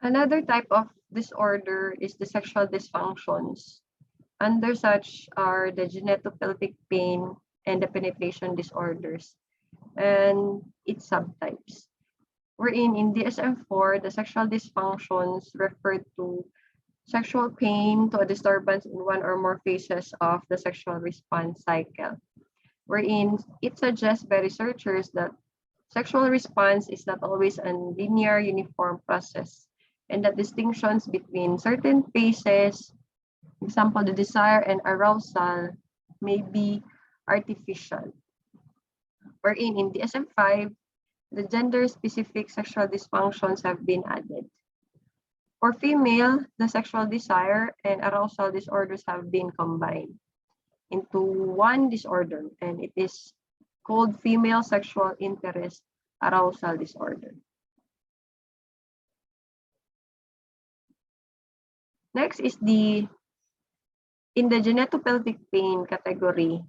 Another type of disorder is the sexual dysfunctions. Under such are the genitopelvic pain and the penetration disorders and its subtypes. Wherein in DSM-4, the sexual dysfunctions refer to sexual pain to a disturbance in one or more phases of the sexual response cycle, wherein it suggests by researchers that sexual response is not always a linear, uniform process, and that distinctions between certain phases, example, the desire and arousal, may be artificial. Wherein in DSM-5, the gender-specific sexual dysfunctions have been added. For female, the sexual desire and arousal disorders have been combined into one disorder, and it is called female sexual interest arousal disorder. Next is in the genitopelvic pain category.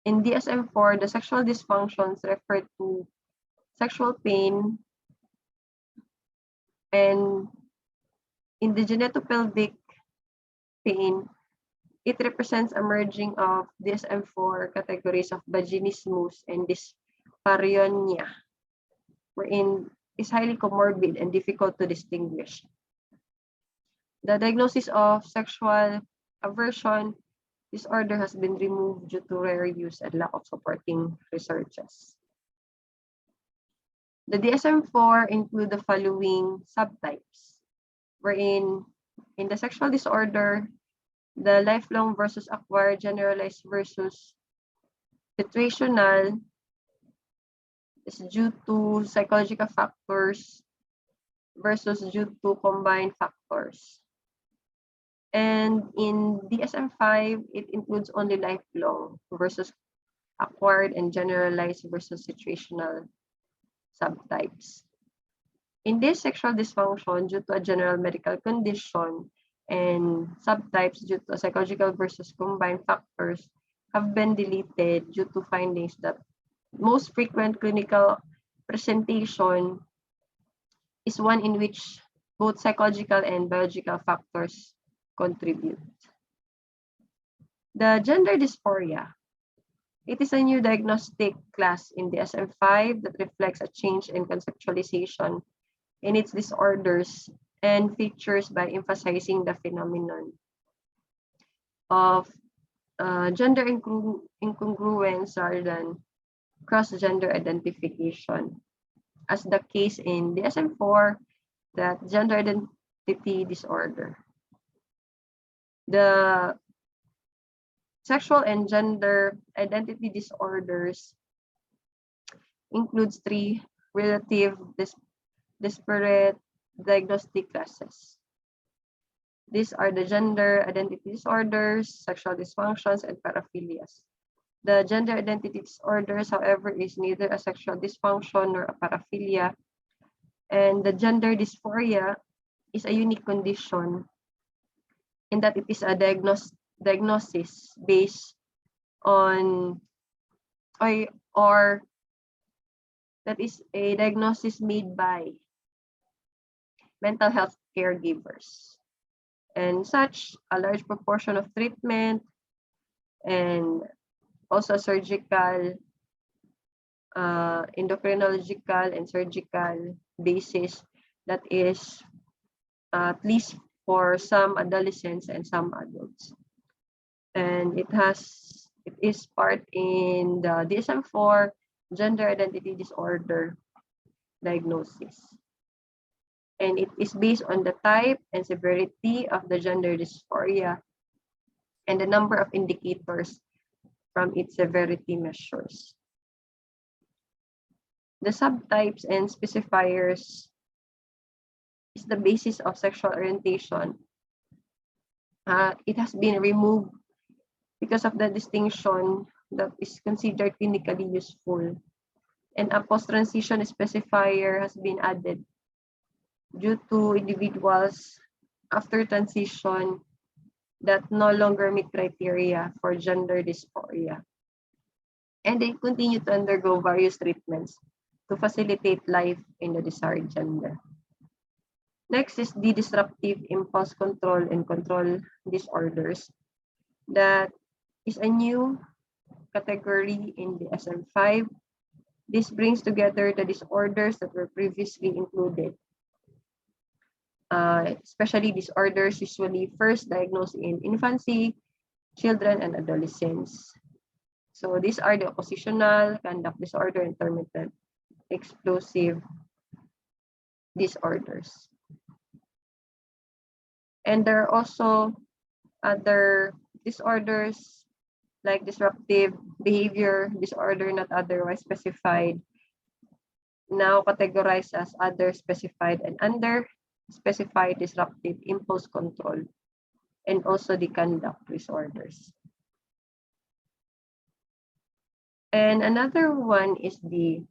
In DSM-4, the sexual dysfunctions refer to sexual pain, and in the genitopelvic pain, it represents a merging of DSM-4 categories of vaginismus and dyspareunia, wherein is highly comorbid and difficult to distinguish. The diagnosis of sexual aversion disorder has been removed due to rare use and lack of supporting researches. The DSM-4 include the following subtypes, wherein in the sexual disorder, the lifelong versus acquired, generalized versus situational is due to psychological factors versus due to combined factors. And in DSM-5, it includes only lifelong versus acquired and generalized versus situational subtypes. In this sexual dysfunction due to a general medical condition and subtypes due to psychological versus combined factors have been deleted due to findings that most frequent clinical presentation is one in which both psychological and biological factors contribute. The gender dysphoria. It is a new diagnostic class in DSM-5 that reflects a change in conceptualization in its disorders and features by emphasizing the phenomenon of gender incongruence rather than cross-gender identification, as the case in DSM-4, that gender identity disorder. The sexual and gender identity disorders includes three relative disparate diagnostic classes. These are the gender identity disorders, sexual dysfunctions, and paraphilias. The gender identity disorders, however, is neither a sexual dysfunction nor a paraphilia, and the gender dysphoria is a unique condition in that it is a diagnosis based on or that is a diagnosis made by mental health caregivers. And such, a large proportion of treatment and also surgical, endocrinological, and surgical basis that is at least for some adolescents and some adults. And it is part in the DSM-4 gender identity disorder diagnosis. And it is based on the type and severity of the gender dysphoria and the number of indicators from its severity measures. The subtypes and specifiers is the basis of sexual orientation. It has been removed because of the distinction that is considered clinically useful. And a post-transition specifier has been added due to individuals after transition that no longer meet criteria for gender dysphoria. And they continue to undergo various treatments to facilitate life in the desired gender. Next is the disruptive impulse control and control disorders. That is a new category in the DSM-5. This brings together the disorders that were previously included, especially disorders usually first diagnosed in infancy, children, and adolescents. So these are the oppositional, conduct disorder, intermittent, explosive disorders. And there are also other disorders like disruptive behavior disorder not otherwise specified, now categorized as other specified and under specified disruptive impulse control, and also the conduct disorders. And another one is the,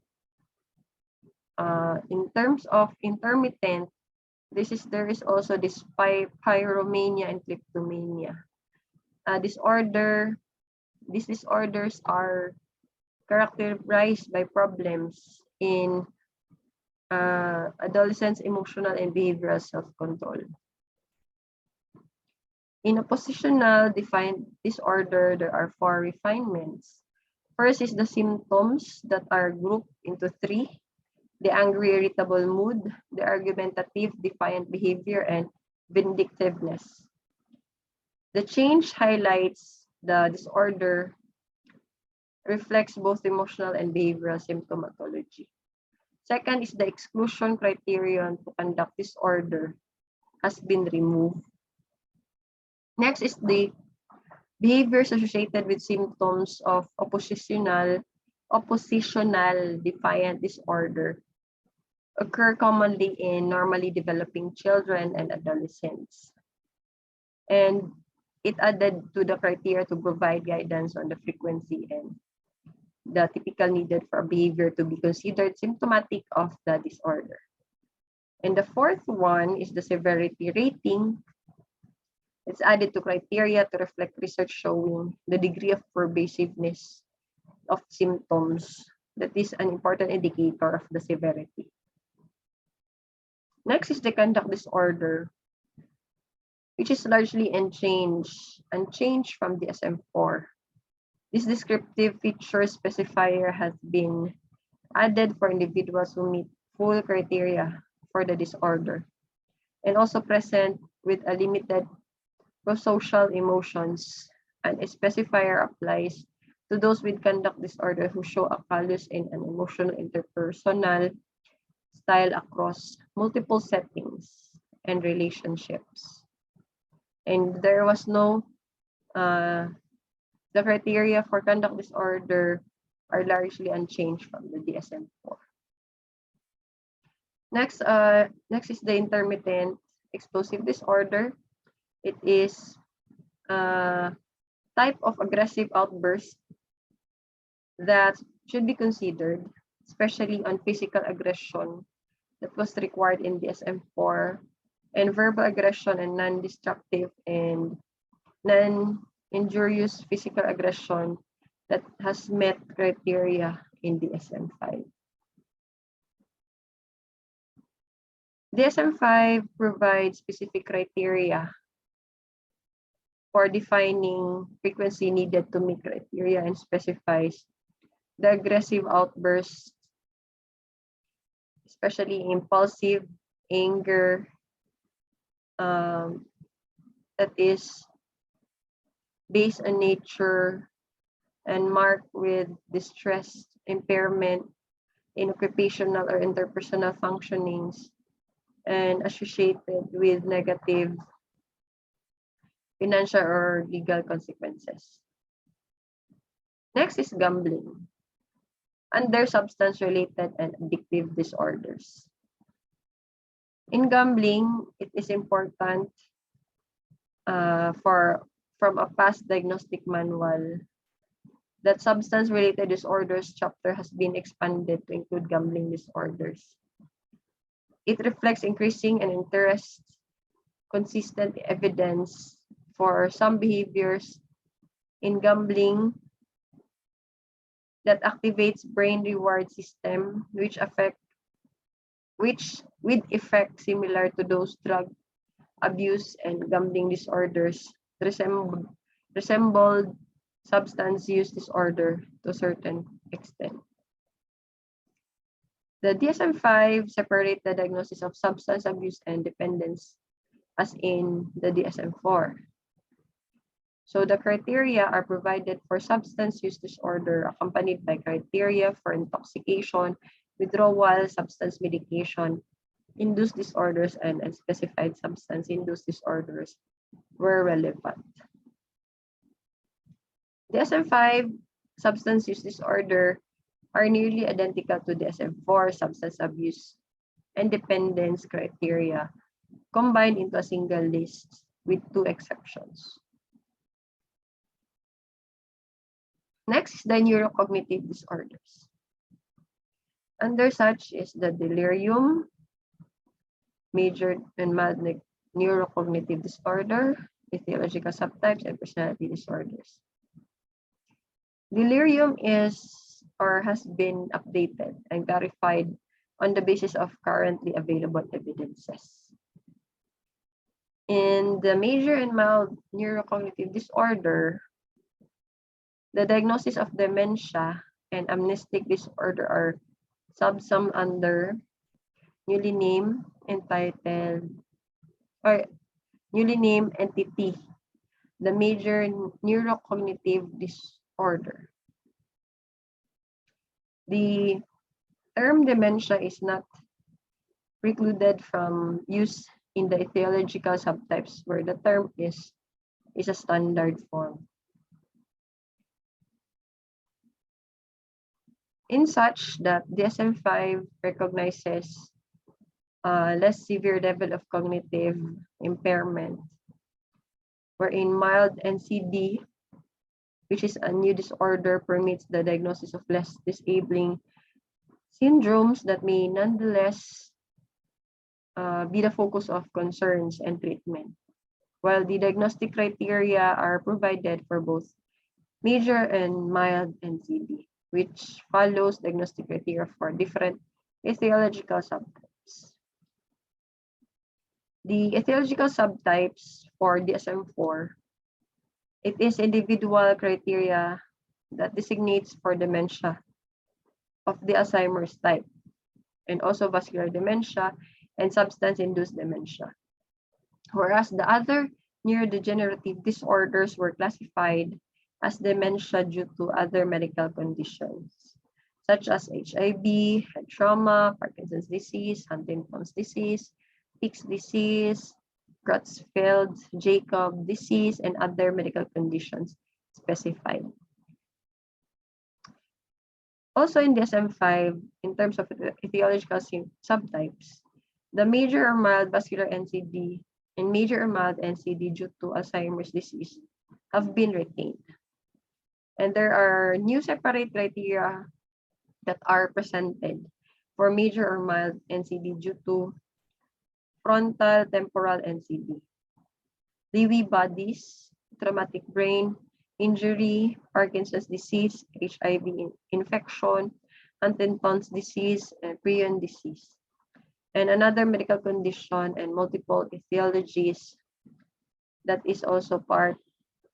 in terms of intermittent, there is also this pyromania and kleptomania. These disorders are characterized by problems in adolescents' emotional and behavioral self-control. In oppositional defined disorder, there are 4 refinements. First is the symptoms that are grouped into 3: the angry, irritable mood, the argumentative, defiant behavior, and vindictiveness. The change highlights the disorder reflects both emotional and behavioral symptomatology. Second is the exclusion criterion to conduct disorder has been removed. Next is the behaviors associated with symptoms of oppositional defiant disorder occur commonly in normally developing children and adolescents. And it added to the criteria to provide guidance on the frequency and the typical needed for behavior to be considered symptomatic of the disorder. And the fourth one is the severity rating. It's added to criteria to reflect research showing the degree of pervasiveness of symptoms. That is an important indicator of the severity. Next is the conduct disorder, which is largely unchanged from the DSM-IV. This descriptive feature specifier has been added for individuals who meet full criteria for the disorder and also present with a limited prosocial emotions, and a specifier applies to those with conduct disorder who show a callous and an emotional interpersonal style across multiple settings and relationships. And there was no, the criteria for conduct disorder are largely unchanged from the DSM-IV. Next is the intermittent explosive disorder. It is a type of aggressive outburst that should be considered, especially on physical aggression that was required in DSM-IV, and verbal aggression and non-destructive and non-injurious physical aggression that has met criteria in DSM-V. DSM-V provides specific criteria for defining frequency needed to meet criteria and specifies the aggressive outbursts, especially impulsive, anger, that is based on nature and marked with distress, impairment in occupational or interpersonal functionings, and associated with negative financial or legal consequences. Next is gambling under substance-related and addictive disorders. In gambling, it is important from a past diagnostic manual that substance-related disorders chapter has been expanded to include gambling disorders. It reflects increasing and interest, consistent evidence for some behaviors in gambling that activates brain reward system, which with effects similar to those drug abuse and gambling disorders resembled substance use disorder to a certain extent. The DSM-5 separate the diagnosis of substance abuse and dependence as in the DSM-4. So the criteria are provided for substance use disorder accompanied by criteria for intoxication, withdrawal, substance medication, induced disorders, and unspecified substance-induced disorders were relevant. DSM-5 substance use disorder are nearly identical to DSM-4 substance abuse and dependence criteria combined into a single list with 2 exceptions. Next is the neurocognitive disorders. Under such is the delirium, major and mild neurocognitive disorder, etiological subtypes, and personality disorders. Delirium is or has been updated and clarified on the basis of currently available evidences. In the major and mild neurocognitive disorder, the diagnosis of dementia and amnestic disorder are subsumed under newly named entity, the major neurocognitive disorder. The term dementia is not precluded from use in the etiological subtypes where the term is a standard form. In such that DSM-5 recognizes a less severe level of cognitive impairment, wherein mild NCD, which is a new disorder, permits the diagnosis of less disabling syndromes that may nonetheless be the focus of concerns and treatment, while the diagnostic criteria are provided for both major and mild NCD, which follows diagnostic criteria for different etiological subtypes. The etiological subtypes for DSM-4, it is individual criteria that designates for dementia of the Alzheimer's type, and also vascular dementia and substance-induced dementia. Whereas the other neurodegenerative disorders were classified as dementia due to other medical conditions, such as HIV, head trauma, Parkinson's disease, Huntington's disease, Pick's disease, Creutzfeldt-Jakob disease, and other medical conditions specified. Also in DSM-5, in terms of etiological subtypes, the major or mild vascular NCD and major or mild NCD due to Alzheimer's disease have been retained. And there are new separate criteria that are presented for major or mild NCD due to frontal temporal NCD, Lewy bodies, traumatic brain injury, Parkinson's disease, HIV infection, Huntington's disease, and prion disease, and another medical condition and multiple etiologies that is also part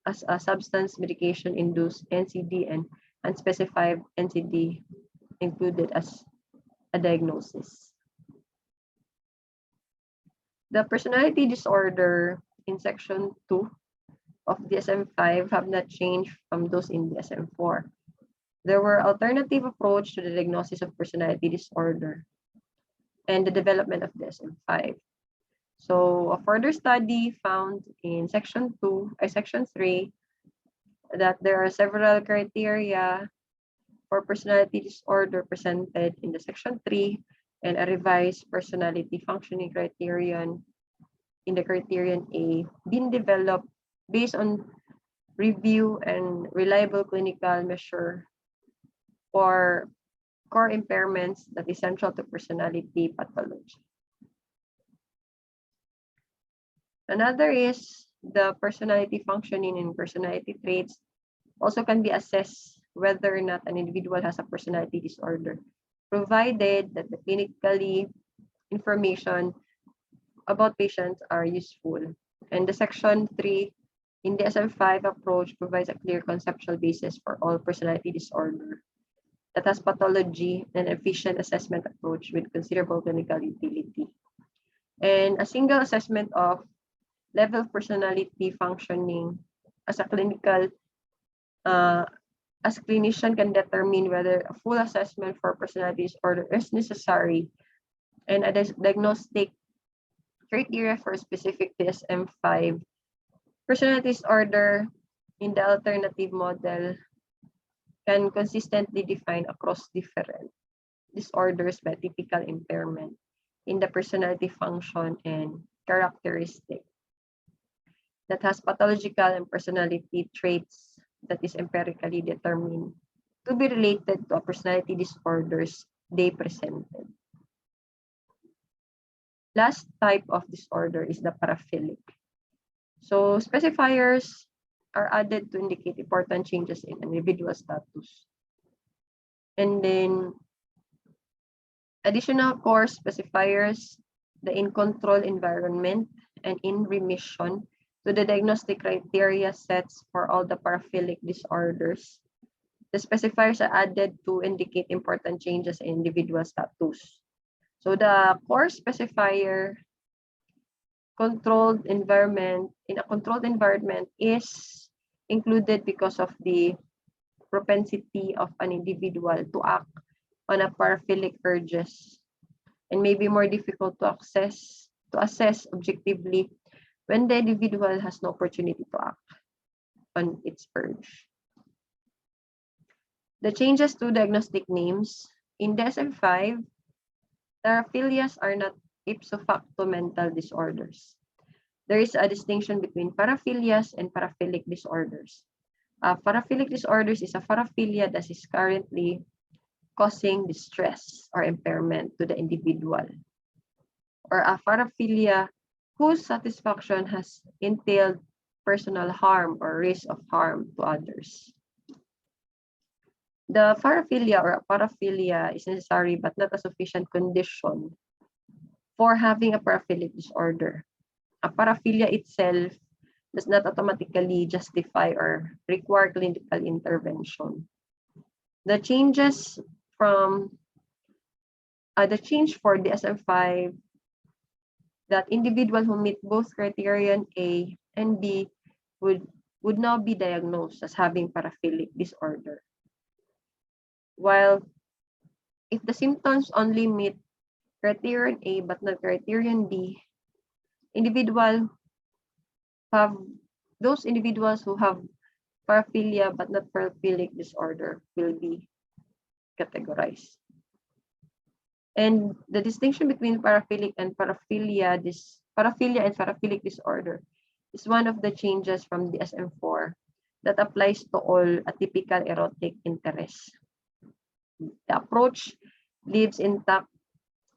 as a substance medication induced NCD and unspecified NCD included as a diagnosis. The personality disorder in section 2 of DSM-5 have not changed from those in DSM-4. There were alternative approach to the diagnosis of personality disorder and the development of DSM-5. So a further study found in section 3 that there are several criteria for personality disorder presented in the section 3 and a revised personality functioning criterion in the criterion A being developed based on review and reliable clinical measure for core impairments that is central to personality pathology. Another is the personality functioning and personality traits also can be assessed whether or not an individual has a personality disorder, provided that the clinically information about patients are useful. And the Section 3 in the DSM-5 approach provides a clear conceptual basis for all personality disorder that has pathology and efficient assessment approach with considerable clinical utility. And a single assessment of level of personality functioning as a clinician can determine whether a full assessment for personality disorder is necessary, and a diagnostic criteria for specific DSM-5 personality disorder in the alternative model can consistently define across different disorders by typical impairment in the personality function and characteristic that has pathological and personality traits that is empirically determined to be related to a personality disorders they presented. Last type of disorder is the paraphilic. So specifiers are added to indicate important changes in individual status. And then additional core specifiers, the in control environment and in remission to the diagnostic criteria sets for all the paraphilic disorders. The specifiers are added to indicate important changes in individual status. So the core specifier controlled environment, in a controlled environment is included because of the propensity of an individual to act on a paraphilic urges and may be more difficult to assess objectively when the individual has no opportunity to act on its urge. The changes to diagnostic names in DSM-5, paraphilias are not ipso facto mental disorders. There is a distinction between paraphilias and paraphilic disorders. Paraphilic disorders is a paraphilia that is currently causing distress or impairment to the individual, or a paraphilia whose satisfaction has entailed personal harm or risk of harm to others. The paraphilia or a paraphilia is necessary but not a sufficient condition for having a paraphilic disorder. A paraphilia itself does not automatically justify or require clinical intervention. The changes from the change for DSM-5 that individuals who meet both criterion A and B would now be diagnosed as having paraphilic disorder. While if the symptoms only meet criterion A but not criterion B, those individuals who have paraphilia but not paraphilic disorder will be categorized. And the distinction between paraphilic and paraphilia and paraphilic disorder is one of the changes from DSM-4 that applies to all atypical erotic interests. The approach leaves intact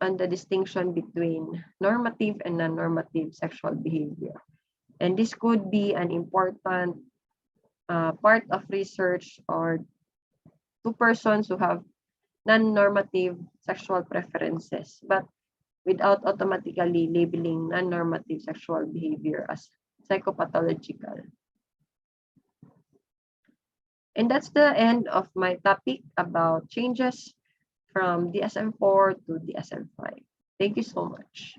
on the distinction between normative and non-normative sexual behavior. And this could be an important part of research or to persons who have non-normative sexual preferences, but without automatically labeling non-normative sexual behavior as psychopathological. And that's the end of my topic about changes from DSM-4 to DSM-5. Thank you so much.